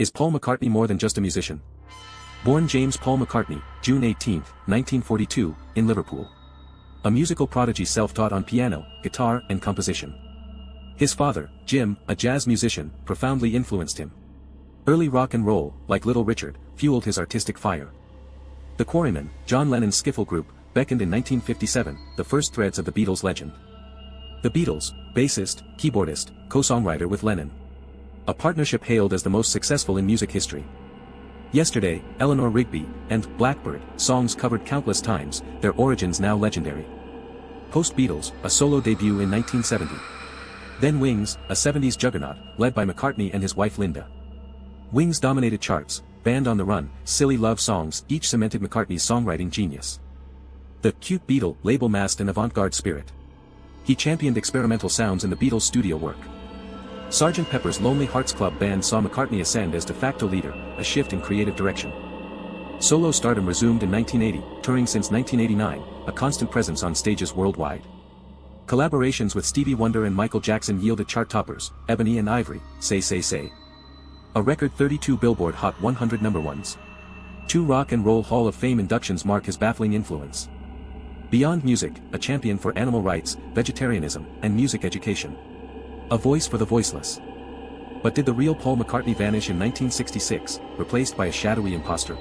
Is Paul McCartney more than just a musician? Born James Paul McCartney, June 18, 1942, in Liverpool. A musical prodigy self-taught on piano, guitar, and composition. His father, Jim, a jazz musician, profoundly influenced him. Early rock and roll, like Little Richard, fueled his artistic fire. The Quarrymen, John Lennon's skiffle group, beckoned in 1957, the first threads of the Beatles' legend. The Beatles, bassist, keyboardist, co-songwriter with Lennon. A partnership hailed as the most successful in music history. Yesterday, Eleanor Rigby, and Blackbird songs covered countless times, their origins now legendary. Post-Beatles, a solo debut in 1970. Then Wings, a 70s juggernaut, led by McCartney and his wife Linda. Wings dominated charts, Band on the Run, Silly Love songs each cemented McCartney's songwriting genius. The Cute Beatle label masked an avant-garde spirit. He championed experimental sounds in the Beatles' studio work. Sgt. Pepper's Lonely Hearts Club Band saw McCartney ascend as de facto leader, a shift in creative direction. Solo stardom resumed in 1980, touring since 1989, a constant presence on stages worldwide. Collaborations with Stevie Wonder and Michael Jackson yielded chart toppers, Ebony and Ivory, Say Say Say. A record 32 Billboard Hot 100 number ones. 2 Rock and Roll Hall of Fame inductions mark his baffling influence. Beyond music, a champion for animal rights, vegetarianism, and music education. A voice for the voiceless. But did the real Paul McCartney vanish in 1966, replaced by a shadowy imposter?